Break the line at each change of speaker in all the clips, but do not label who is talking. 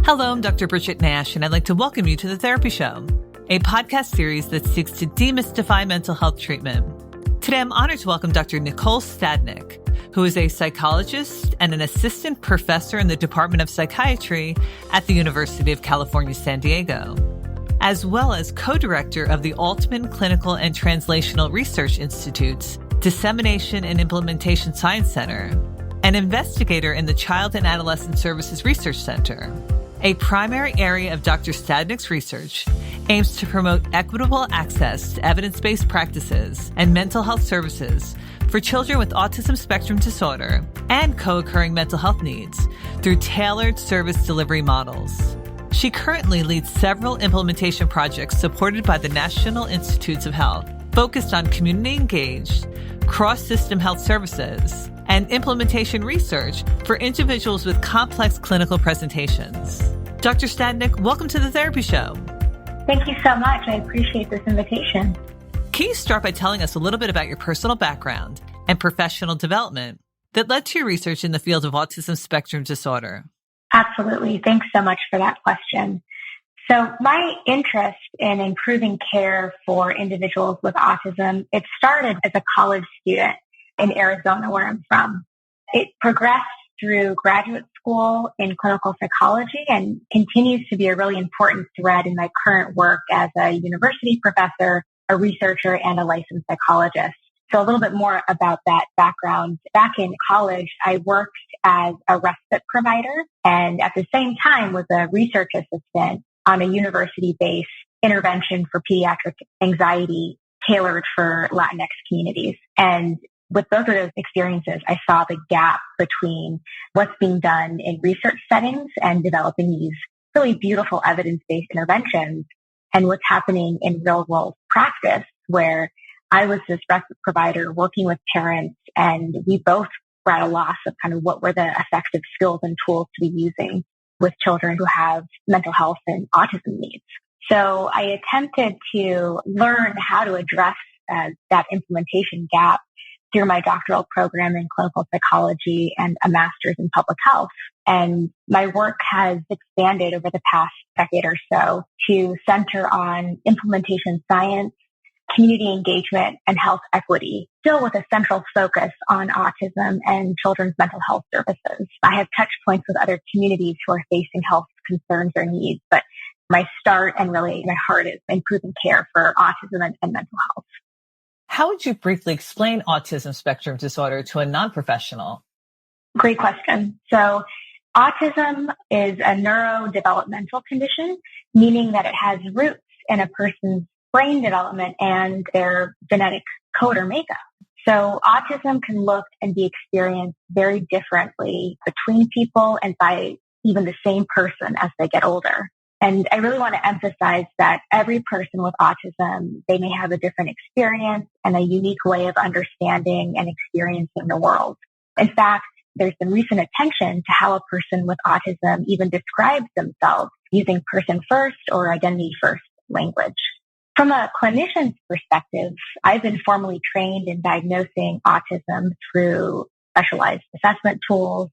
Hello, I'm Dr. Bridget Nash, and I'd like to welcome you to The Therapy Show, a podcast series that seeks to demystify mental health treatment. Today, I'm honored to welcome Dr. Nicole Stadnick, who is a psychologist and an assistant professor in the Department of Psychiatry at the University of California, San Diego, as well as co-director of the Altman Clinical and Translational Research Institute's Dissemination and Implementation Science Center, an investigator in the Child and Adolescent Services Research Center. A primary area of Dr. Stadnick's research aims to promote equitable access to evidence-based practices and mental health services for children with autism spectrum disorder and co-occurring mental health needs through tailored service delivery models. She currently leads several implementation projects supported by the National Institutes of Health, focused on community-engaged, cross-system health services, and implementation research for individuals with complex clinical presentations. Dr. Stadnick, welcome to The Therapy Show.
Thank you so much. I appreciate this invitation.
Can you start by telling us a little bit about your personal background and professional development that led to your research in the field of autism spectrum disorder?
Absolutely. Thanks so much for that question. So my interest in improving care for individuals with autism, it started as a college student in Arizona, where I'm from. It progressed through graduate school in clinical psychology and continues to be a really important thread in my current work as a university professor, a researcher, and a licensed psychologist. So a little bit more about that background. Back in college, I worked as a respite provider and at the same time was a research assistant on a university-based intervention for pediatric anxiety tailored for Latinx communities. And with both of those experiences, I saw the gap between what's being done in research settings and developing these really beautiful evidence-based interventions and what's happening in real-world practice, where I was this respite provider working with parents, and we both were at a loss of kind of what were the effective skills and tools to be using with children who have mental health and autism needs. So I attempted to learn how to address that implementation gap through my doctoral program in clinical psychology and a master's in public health. And my work has expanded over the past decade or so to center on implementation science, community engagement, and health equity, still with a central focus on autism and children's mental health services. I have touch points with other communities who are facing health concerns or needs, but my start and really my heart is improving care for autism and mental health.
How would you briefly explain autism spectrum disorder to a non-professional?
Great question. So autism is a neurodevelopmental condition, meaning that it has roots in a person's brain development and their genetic code or makeup. So autism can look and be experienced very differently between people and by even the same person as they get older. And I really want to emphasize that every person with autism, they may have a different experience and a unique way of understanding and experiencing the world. In fact, there's been recent attention to how a person with autism even describes themselves using person first or identity first language. From a clinician's perspective, I've been formally trained in diagnosing autism through specialized assessment tools.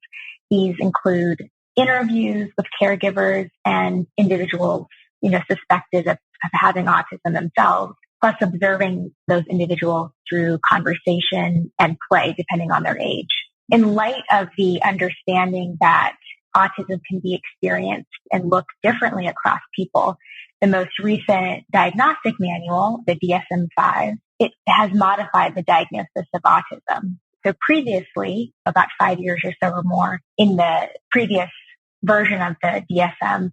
These include interviews with caregivers and individuals, suspected of having autism themselves, plus observing those individuals through conversation and play, depending on their age. In light of the understanding that autism can be experienced and look differently across people, the most recent diagnostic manual, the DSM-5, it has modified the diagnosis of autism. So previously, about 5 years or so or more, in the previous version of the DSM,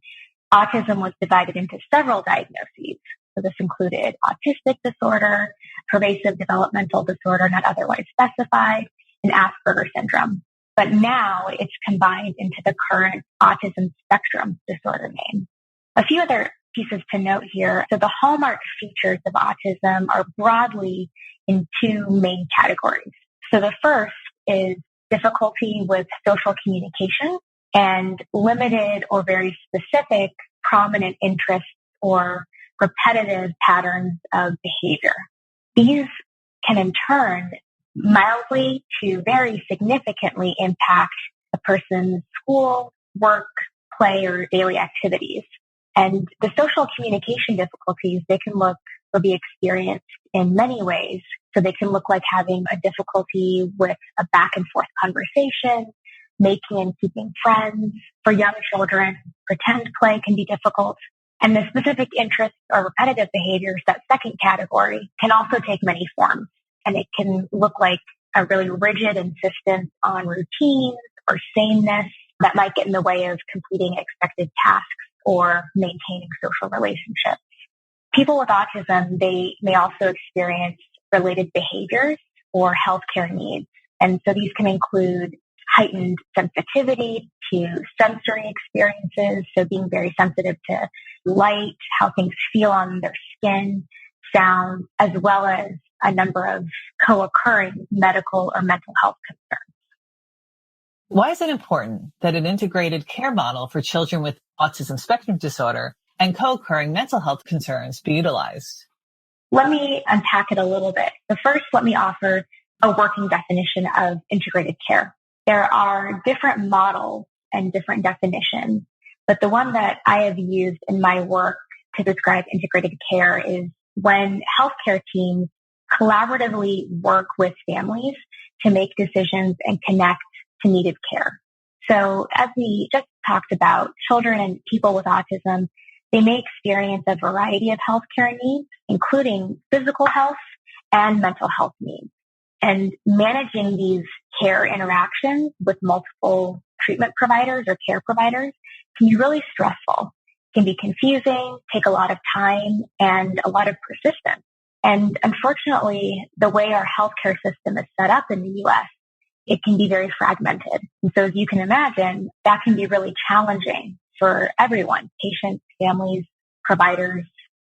autism was divided into several diagnoses. So this included autistic disorder, pervasive developmental disorder not otherwise specified, and Asperger's syndrome. But now it's combined into the current autism spectrum disorder name. A few other pieces to note here. So the hallmark features of autism are broadly in two main categories. So the first is difficulty with social communication and limited or very specific prominent interests or repetitive patterns of behavior. These can in turn mildly to very significantly impact a person's school, work, play or daily activities. And the social communication difficulties, they can look or be experienced in many ways. So they can look like having a difficulty with a back and forth conversation, making and keeping friends. For young children, pretend play can be difficult. And the specific interests or repetitive behaviors, that second category, can also take many forms. And it can look like a really rigid insistence on routines or sameness that might get in the way of completing expected tasks or maintaining social relationships. People with autism, they may also experience related behaviors or healthcare needs. And so these can include heightened sensitivity to sensory experiences, so being very sensitive to light, how things feel on their skin, sound, as well as a number of co-occurring medical or mental health concerns.
Why is it important that an integrated care model for children with autism spectrum disorder and co-occurring mental health concerns be utilized?
Let me unpack it a little bit. But first, let me offer a working definition of integrated care. There are different models and different definitions, but the one that I have used in my work to describe integrated care is when healthcare teams collaboratively work with families to make decisions and connect to needed care. So as we just talked about, children and people with autism, they may experience a variety of healthcare needs, including physical health and mental health needs. And managing these care interactions with multiple treatment providers or care providers can be really stressful, can be confusing, take a lot of time, and a lot of persistence. And unfortunately, the way our healthcare system is set up in the U.S., it can be very fragmented. And so as you can imagine, that can be really challenging for everyone, patients, families, providers,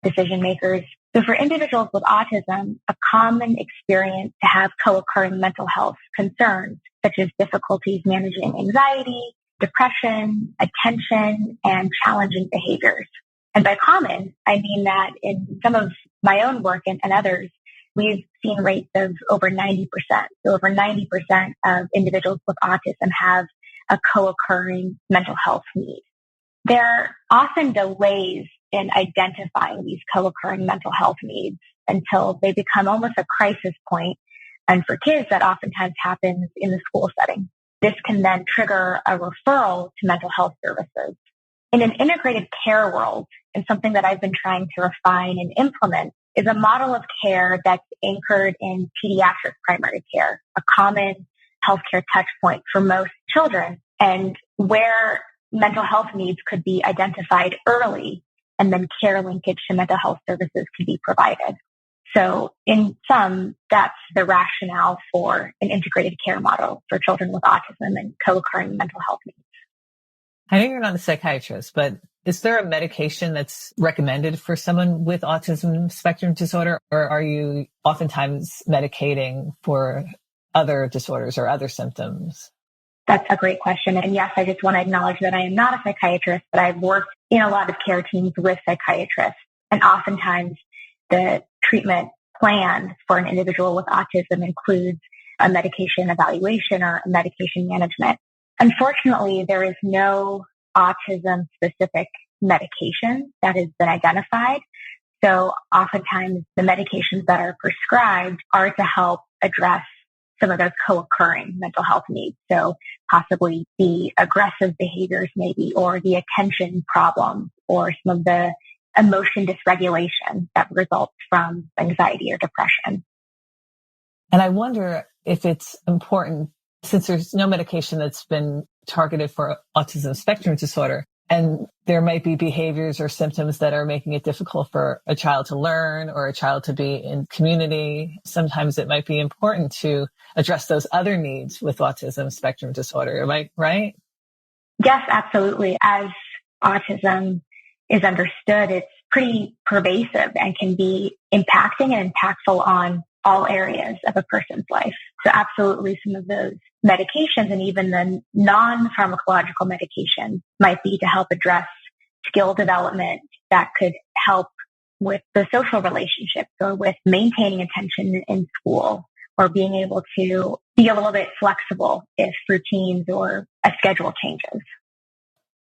decision makers. So for individuals with autism, a common experience to have co-occurring mental health concerns, such as difficulties managing anxiety, depression, attention, and challenging behaviors. And by common, I mean that in some of my own work and others, we've seen rates of over 90%. So over 90% of individuals with autism have a co-occurring mental health need. There are often delays in identifying these co-occurring mental health needs until they become almost a crisis point. And for kids, that oftentimes happens in the school setting. This can then trigger a referral to mental health services. In an integrated care world, and something that I've been trying to refine and implement, is a model of care that's anchored in pediatric primary care, a common healthcare touch point for most children, and where mental health needs could be identified early and then care linkage to mental health services could be provided. So in sum, that's the rationale for an integrated care model for children with autism and co-occurring mental health needs.
I know you're not a psychiatrist, but is there a medication that's recommended for someone with autism spectrum disorder, or are you oftentimes medicating for other disorders or other symptoms?
That's a great question. And yes, I just want to acknowledge that I am not a psychiatrist, but I've worked in a lot of care teams with psychiatrists. And oftentimes the treatment plan for an individual with autism includes a medication evaluation or medication management. Unfortunately, there is no autism-specific medication that has been identified. So oftentimes the medications that are prescribed are to help address some of those co-occurring mental health needs. So possibly the aggressive behaviors maybe, or the attention problems, or some of the emotion dysregulation that results from anxiety or depression.
And I wonder if it's important, since there's no medication that's been targeted for autism spectrum disorder, and there might be behaviors or symptoms that are making it difficult for a child to learn or a child to be in community, sometimes it might be important to address those other needs with autism spectrum disorder. Am I right?
Yes, absolutely. As autism is understood, it's pretty pervasive and can be impacting and impactful on all areas of a person's life. So absolutely some of those medications and even the non-pharmacological medications might be to help address skill development that could help with the social relationships or with maintaining attention in school or being able to be a little bit flexible if routines or a schedule changes.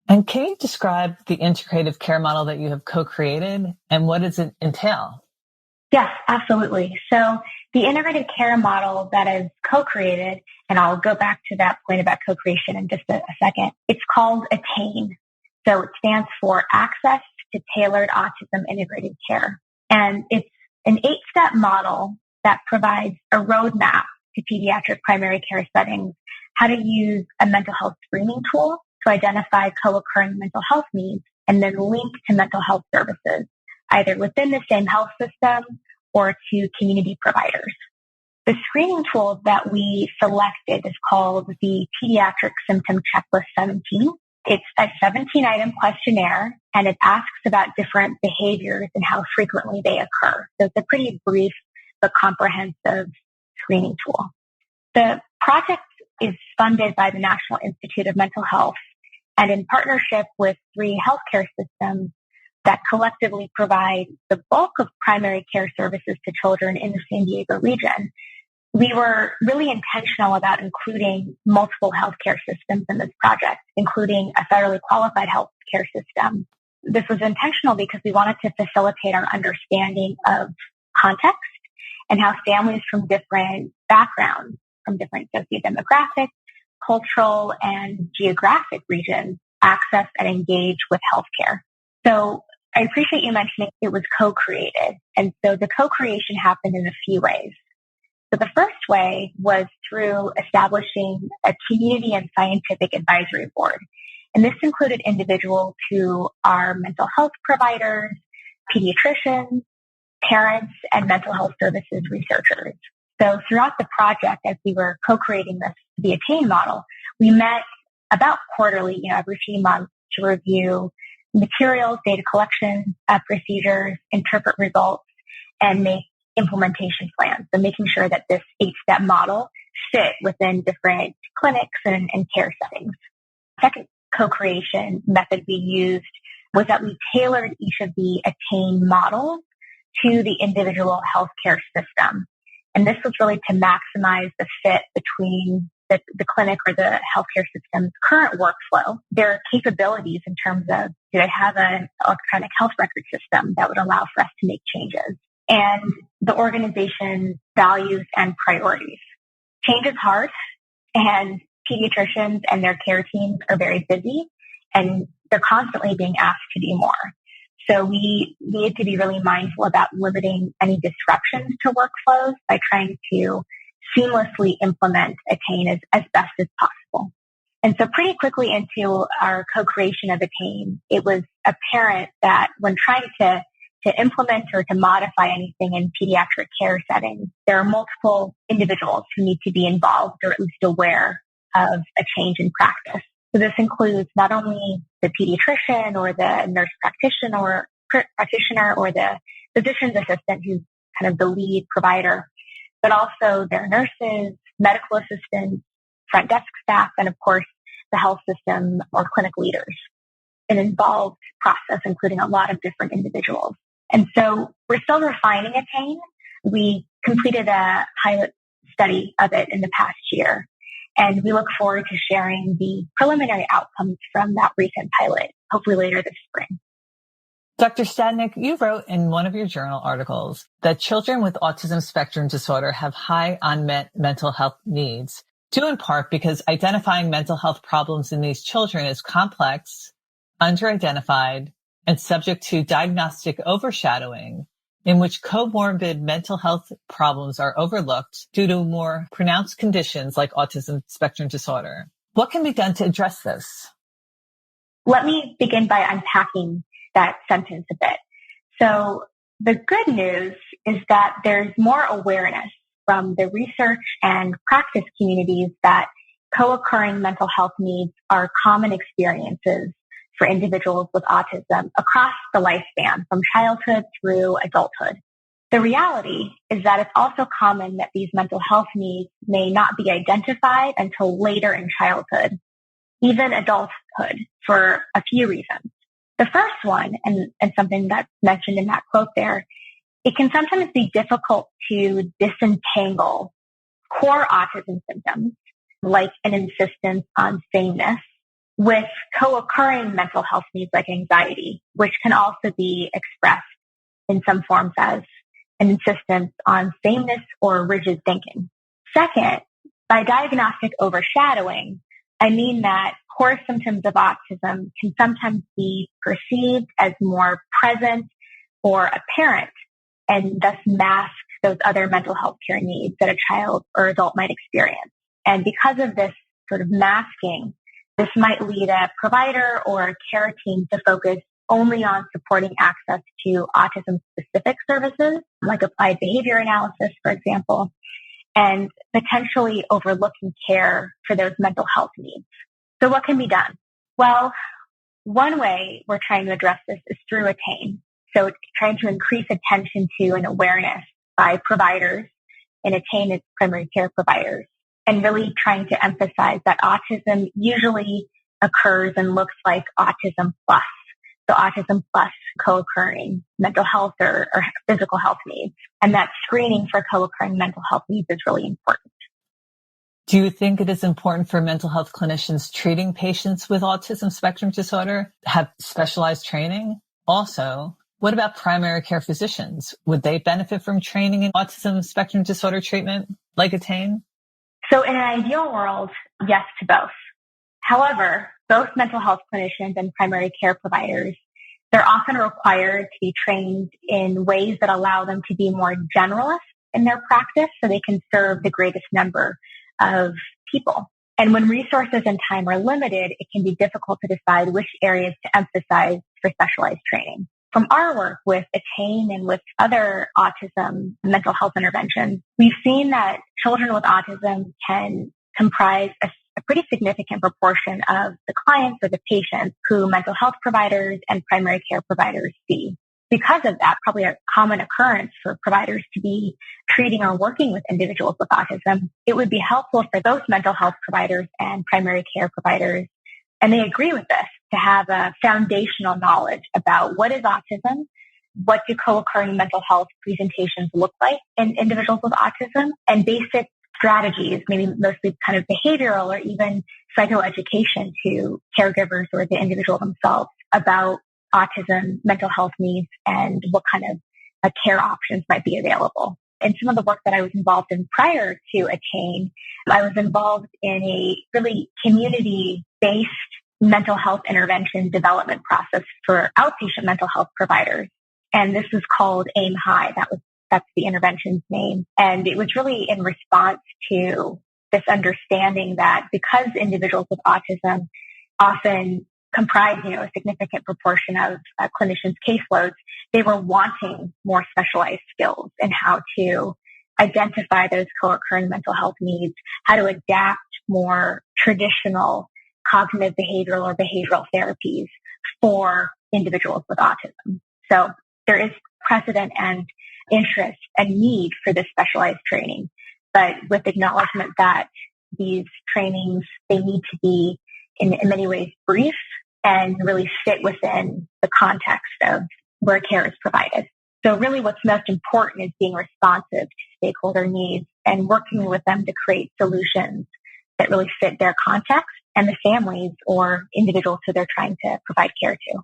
And can you describe the integrative care model that you have co-created and what does it entail?
Yes, absolutely. So the integrated care model that is co-created, and I'll go back to that point about co-creation in just a second, it's called ATTAIN. So it stands for Access to Tailored Autism Integrated Care. And it's an 8-step model that provides a roadmap to pediatric primary care settings, how to use a mental health screening tool to identify co-occurring mental health needs and then link to mental health services, either within the same health system or to community providers. The screening tool that we selected is called the Pediatric Symptom Checklist 17. It's a 17-item questionnaire, and it asks about different behaviors and how frequently they occur. So it's a pretty brief but comprehensive screening tool. The project is funded by the National Institute of Mental Health and in partnership with 3 healthcare systems that collectively provide the bulk of primary care services to children in the San Diego region. We were really intentional about including multiple healthcare systems in this project, including a federally qualified healthcare system. This was intentional because we wanted to facilitate our understanding of context and how families from different backgrounds, from different sociodemographic, cultural, and geographic regions access and engage with healthcare. So I appreciate you mentioning it was co-created. And so the co-creation happened in a few ways. So the first way was through establishing a community and scientific advisory board. And this included individuals who are mental health providers, pediatricians, parents, and mental health services researchers. So throughout the project, as we were co-creating the ATTAIN model, we met about quarterly, every few months to review materials, data collection, procedures, interpret results, and make implementation plans. So making sure that this 8-step model fit within different clinics and care settings. Second co-creation method we used was that we tailored each of the ATTAIN models to the individual healthcare system. And this was really to maximize the fit between the clinic or the healthcare system's current workflow, their capabilities in terms of, do they have an electronic health record system that would allow for us to make changes, and the organization's values and priorities. Change is hard, and pediatricians and their care teams are very busy, and they're constantly being asked to do more. So we need to be really mindful about limiting any disruptions to workflows by trying to seamlessly implement ATTAIN as best as possible. And so pretty quickly into our co-creation of ATTAIN, it was apparent that when trying to implement or to modify anything in pediatric care settings, there are multiple individuals who need to be involved or at least aware of a change in practice. So this includes not only the pediatrician or the nurse practitioner or the physician's assistant, who's kind of the lead provider, but also their nurses, medical assistants, front desk staff, and of course, the health system or clinic leaders. An involved process, including a lot of different individuals. And so we're still refining ATTAIN. We completed a pilot study of it in the past year, and we look forward to sharing the preliminary outcomes from that recent pilot, hopefully later this spring.
Dr. Stadnick, you wrote in one of your journal articles that children with autism spectrum disorder have high unmet mental health needs, due in part because identifying mental health problems in these children is complex, underidentified, and subject to diagnostic overshadowing, in which comorbid mental health problems are overlooked due to more pronounced conditions like autism spectrum disorder. What can be done to address this?
Let me begin by unpacking that sentence a bit. So the good news is that there's more awareness from the research and practice communities that co-occurring mental health needs are common experiences for individuals with autism across the lifespan, from childhood through adulthood. The reality is that it's also common that these mental health needs may not be identified until later in childhood, even adulthood, for a few reasons. The first one, and something that's mentioned in that quote there, it can sometimes be difficult to disentangle core autism symptoms, like an insistence on sameness, with co-occurring mental health needs like anxiety, which can also be expressed in some forms as an insistence on sameness or rigid thinking. Second, by diagnostic overshadowing, I mean that core symptoms of autism can sometimes be perceived as more present or apparent and thus mask those other mental health care needs that a child or adult might experience. And because of this sort of masking, this might lead a provider or a care team to focus only on supporting access to autism-specific services, like applied behavior analysis, for example, and potentially overlooking care for those mental health needs. So what can be done? Well, one way we're trying to address this is through ATTAIN. So trying to increase attention to and awareness by providers, and ATTAIN is primary care providers, and really trying to emphasize that autism usually occurs and looks like autism plus. So autism plus co-occurring mental health or physical health needs. And that screening for co-occurring mental health needs is really important.
Do you think it is important for mental health clinicians treating patients with autism spectrum disorder to have specialized training? Also, what about primary care physicians? Would they benefit from training in autism spectrum disorder treatment like ATTAIN?
So in an ideal world, yes to both. However, both mental health clinicians and primary care providers, they're often required to be trained in ways that allow them to be more generalist in their practice so they can serve the greatest number of people. And when resources and time are limited, it can be difficult to decide which areas to emphasize for specialized training. From our work with ATTAIN and with other autism mental health interventions, we've seen that children with autism can comprise a pretty significant proportion of the clients or the patients who mental health providers and primary care providers see. Because of that, probably a common occurrence for providers to be treating or working with individuals with autism, it would be helpful for both mental health providers and primary care providers, and they agree with this, to have a foundational knowledge about what is autism, what do co-occurring mental health presentations look like in individuals with autism, and basic strategies, maybe mostly kind of behavioral or even psychoeducation to caregivers or the individual themselves about autism, mental health needs, and what kind of care options might be available. In some of the work that I was involved in prior to ATTAIN, I was involved in a really community-based mental health intervention development process for outpatient mental health providers. And this was called AIM High. That's the intervention's name. And it was really in response to this understanding that because individuals with autism often comprise, a significant proportion of clinicians' caseloads, they were wanting more specialized skills in how to identify those co-occurring mental health needs, how to adapt more traditional cognitive behavioral or behavioral therapies for individuals with autism. So there is precedent and interest and need for this specialized training, but with acknowledgement that these trainings, they need to be in many ways brief and really fit within the context of where care is provided. So really what's most important is being responsive to stakeholder needs and working with them to create solutions that really fit their context and the families or individuals who they're trying to provide care to.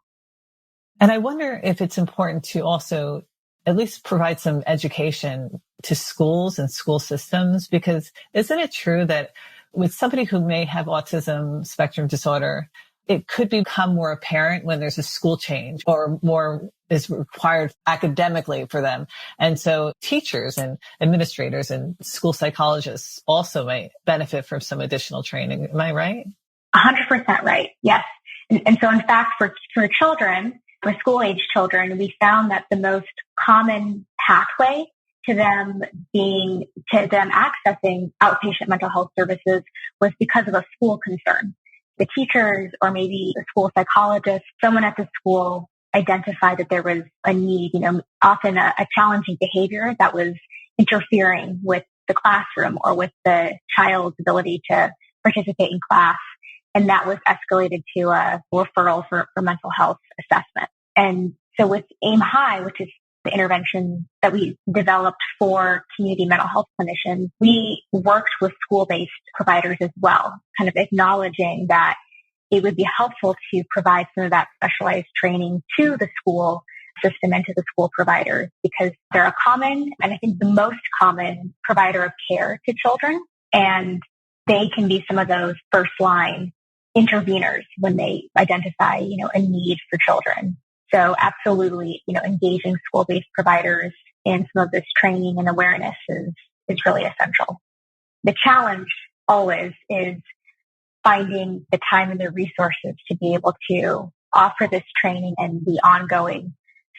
And I wonder if it's important to also at least provide some education to schools and school systems, because isn't it true that with somebody who may have autism spectrum disorder, it could become more apparent when there's a school change or more is required academically for them. And so teachers and administrators and school psychologists also might benefit from some additional training. Am I right?
100% right. Yes. And so in fact, for children, for school-age children, we found that the most common pathway to them accessing outpatient mental health services was because of a school concern. The teachers or maybe the school psychologist, someone at the school identified that there was a need, often a challenging behavior that was interfering with the classroom or with the child's ability to participate in class. And that was escalated to a referral for mental health assessment. And so with AIM High, which is the intervention that we developed for community mental health clinicians, we worked with school-based providers as well, kind of acknowledging that it would be helpful to provide some of that specialized training to the school system and to the school providers, because they're a common, and I think the most common provider of care to children. And they can be some of those first line interveners when they identify, a need for children. So absolutely, engaging school-based providers in some of this training and awareness is really essential. The challenge always is finding the time and the resources to be able to offer this training and the ongoing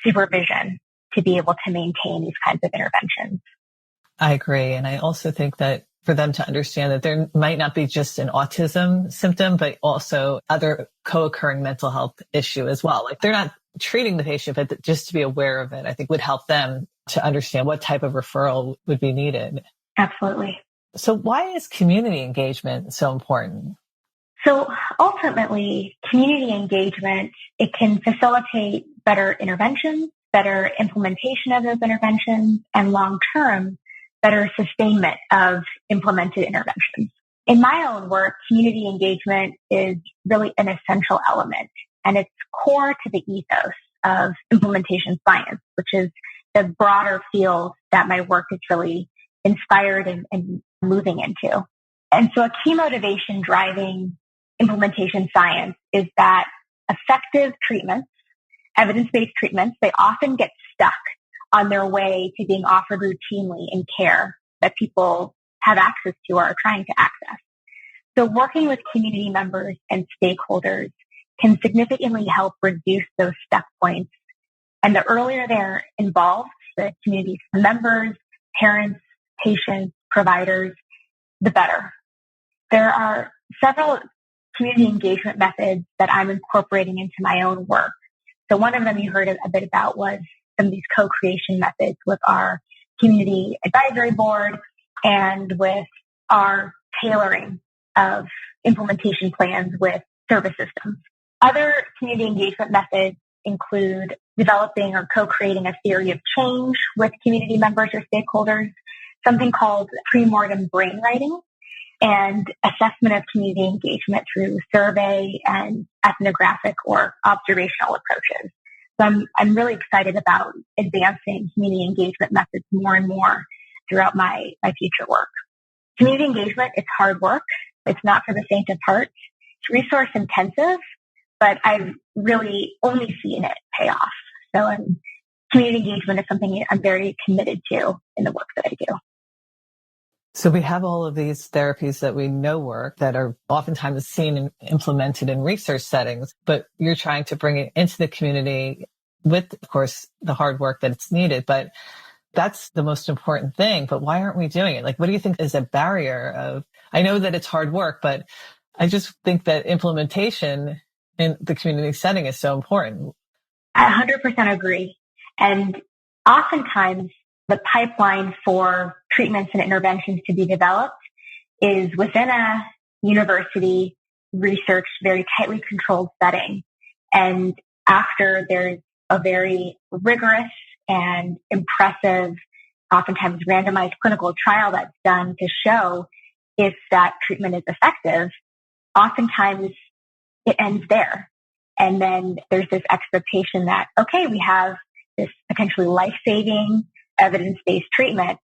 supervision to be able to maintain these kinds of interventions.
I agree. And I also think that for them to understand that there might not be just an autism symptom, but also other co-occurring mental health issue as well. Like they're not treating the patient, but just to be aware of it, I think would help them to understand what type of referral would be needed.
Absolutely.
So why is community engagement so important?
So ultimately, community engagement, it can facilitate better interventions, better implementation of those interventions, and long-term, better sustainment of implemented interventions. In my own work, community engagement is really an essential element, and it's core to the ethos of implementation science, which is the broader field that my work is really inspired and moving into. And so a key motivation driving implementation science is that effective treatments, evidence-based treatments, they often get stuck on their way to being offered routinely in care that people have access to or are trying to access. So working with community members and stakeholders can significantly help reduce those stuck points. And the earlier they're involved, the community members, parents, patients, providers, the better. There are several community engagement methods that I'm incorporating into my own work. So one of them you heard a bit about was some of these co-creation methods with our community advisory board and with our tailoring of implementation plans with service systems. Other community engagement methods include developing or co-creating a theory of change with community members or stakeholders, something called pre-mortem brainwriting, and assessment of community engagement through survey and ethnographic or observational approaches. So I'm really excited about advancing community engagement methods more and more throughout my future work. Community engagement, it's hard work. It's not for the faint of heart. It's resource intensive, but I've really only seen it pay off. So community engagement is something I'm very committed to in the work that I do.
So we have all of these therapies that we know work that are oftentimes seen and implemented in research settings, but you're trying to bring it into the community with, of course, the hard work that it's needed. But that's the most important thing. But why aren't we doing it? Like, what do you think is a barrier of, I know that it's hard work, but I just think that implementation in the community setting is so important.
I 100% agree. And oftentimes the pipeline for treatments and interventions to be developed is within a university research, very tightly controlled setting. And after there's a very rigorous and impressive, oftentimes randomized clinical trial that's done to show if that treatment is effective, oftentimes it ends there. And then there's this expectation that, okay, we have this potentially life-saving evidence-based treatment.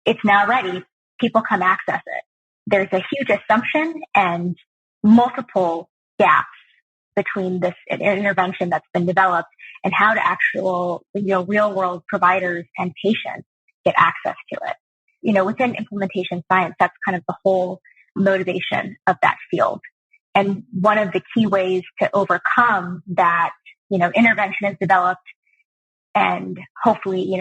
It's now ready. People come access it. There's a huge assumption and multiple gaps between this intervention that's been developed and how to actual, real world providers and patients get access to it. Within implementation science, that's kind of the whole motivation of that field. And one of the key ways to overcome that, intervention is developed and hopefully,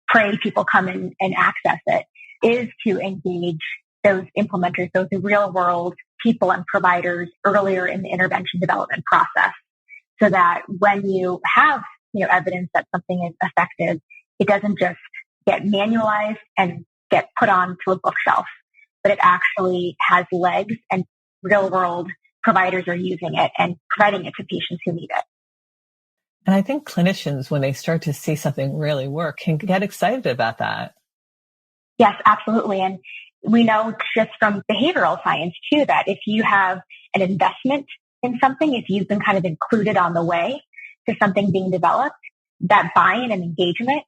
pray people come in and access it, is to engage those implementers, those real world people and providers earlier in the intervention development process, so that when you have, evidence that something is effective, it doesn't just get manualized and get put onto a bookshelf, but it actually has legs and real world providers are using it and providing it to patients who need it.
And I think clinicians, when they start to see something really work, can get excited about that.
Yes, absolutely. And we know just from behavioral science too, that if you have an investment in something, if you've been kind of included on the way to something being developed, that buy-in and engagement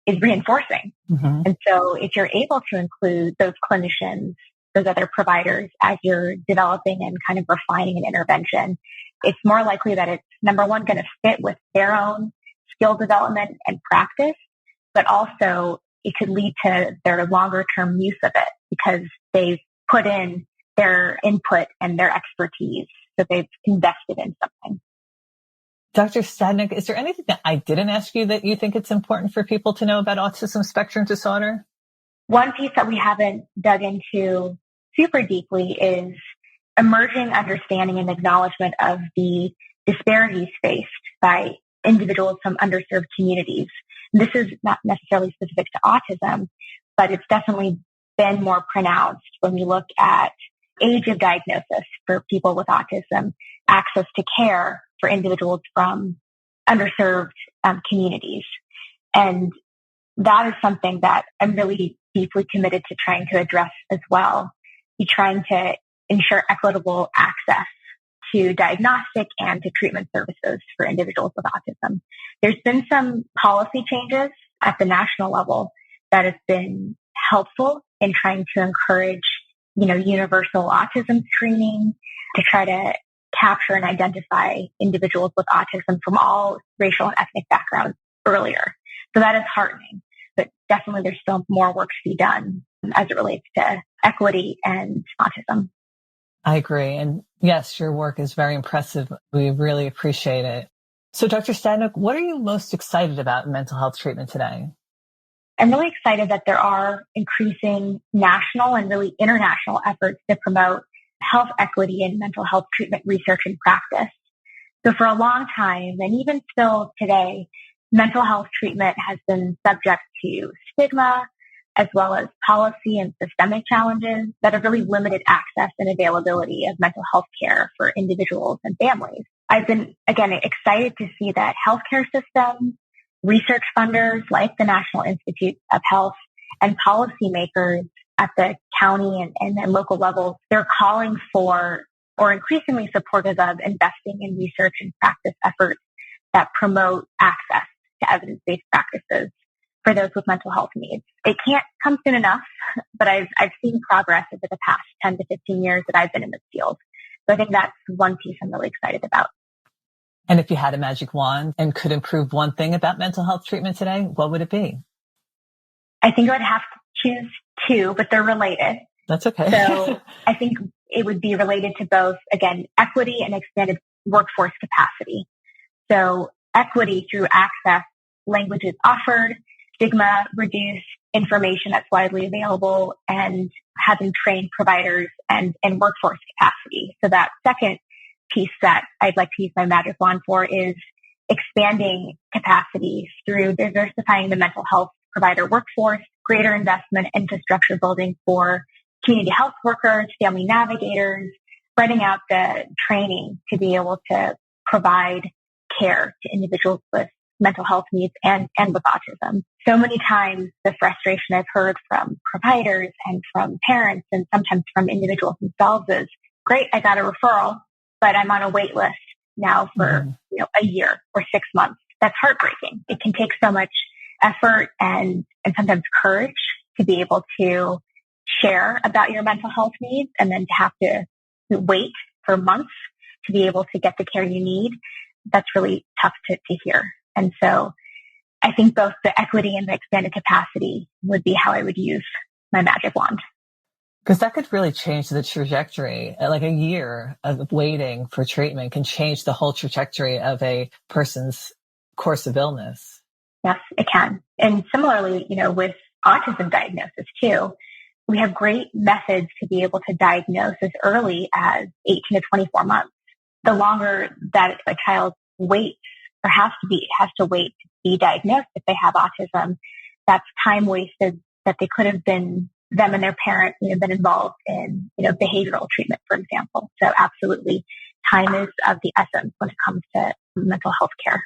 is reinforcing.
Mm-hmm.
And so if you're able to include those clinicians, those other providers as you're developing and kind of refining an intervention, it's more likely that it's, number one, going to fit with their own skill development and practice, but also it could lead to their longer term use of it because they've put in their input and their expertise. So they've invested in something.
Dr. Stadnick, is there anything that I didn't ask you that you think it's important for people to know about autism spectrum disorder?
One piece that we haven't dug into super deeply is emerging understanding and acknowledgement of the disparities faced by individuals from underserved communities. This is not necessarily specific to autism, but it's definitely been more pronounced when we look at age of diagnosis for people with autism, access to care for individuals from underserved communities. And that is something that I'm really deeply committed to trying to address as well. Be trying to ensure equitable access to diagnostic and to treatment services for individuals with autism. There's been some policy changes at the national level that have been helpful in trying to encourage, universal autism screening to try to capture and identify individuals with autism from all racial and ethnic backgrounds earlier. So that is heartening, but definitely there's still more work to be done as it relates to equity and autism.
I agree. And yes, your work is very impressive. We really appreciate it. So Dr. Stadnick, what are you most excited about in mental health treatment today?
I'm really excited that there are increasing national and really international efforts to promote health equity in mental health treatment research and practice. So for a long time, and even still today, mental health treatment has been subject to stigma, as well as policy and systemic challenges that have really limited access and availability of mental health care for individuals and families. I've been, again, excited to see that healthcare systems, research funders like the National Institute of Health, and policymakers at the county and local levels, they're calling for or increasingly supportive of investing in research and practice efforts that promote access to evidence-based practices for those with mental health needs. It can't come soon enough, but I've seen progress over the past 10 to 15 years that I've been in this field. So I think that's one piece I'm really excited about.
And if you had a magic wand and could improve one thing about mental health treatment today, what would it be?
I think I would have to choose two, but they're related.
That's okay.
So I think it would be related to both, again, equity and expanded workforce capacity. So equity through access, languages offered, stigma reduced, information that's widely available, and having trained providers and workforce capacity. So that second piece that I'd like to use my magic wand for is expanding capacity through diversifying the mental health provider workforce, greater investment, infrastructure building for community health workers, family navigators, spreading out the training to be able to provide care to individuals with mental health needs and with autism. So many times the frustration I've heard from providers and from parents and sometimes from individuals themselves is, great, I got a referral, but I'm on a wait list now for a year or 6 months. That's heartbreaking. It can take so much effort and sometimes courage to be able to share about your mental health needs and then to have to wait for months to be able to get the care you need. That's really tough to hear. And so I think both the equity and the expanded capacity would be how I would use my magic wand.
Because that could really change the trajectory. Like a year of waiting for treatment can change the whole trajectory of a person's course of illness.
Yes, it can. And similarly, with autism diagnosis too, we have great methods to be able to diagnose as early as 18 to 24 months. The longer that a child waits or has to wait to be diagnosed if they have autism, that's time wasted that they could have been, them and their parents, been involved in, behavioral treatment, for example. So absolutely, time is of the essence when it comes to mental health care.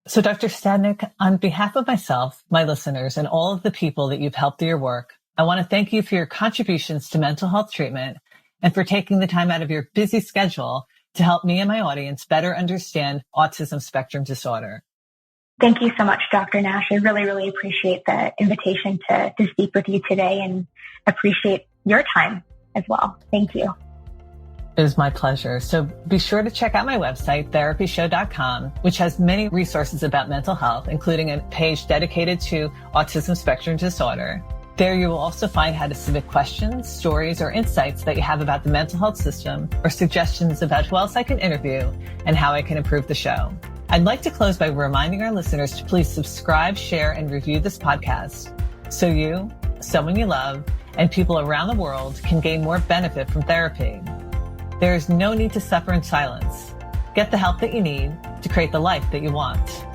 So Dr. Stadnick, on behalf of myself, my listeners, and all of the people that you've helped through your work, I want to thank you for your contributions to mental health treatment and for taking the time out of your busy schedule to help me and my audience better understand autism spectrum disorder.
Thank you so much, Dr. Nash. I really, really appreciate the invitation to speak with you today and appreciate your time as well. Thank you.
It was my pleasure. So be sure to check out my website, therapyshow.com, which has many resources about mental health, including a page dedicated to autism spectrum disorder. There you will also find how to submit questions, stories, or insights that you have about the mental health system, or suggestions about who else I can interview and how I can improve the show. I'd like to close by reminding our listeners to please subscribe, share, and review this podcast so you, someone you love, and people around the world can gain more benefit from therapy. There is no need to suffer in silence. Get the help that you need to create the life that you want.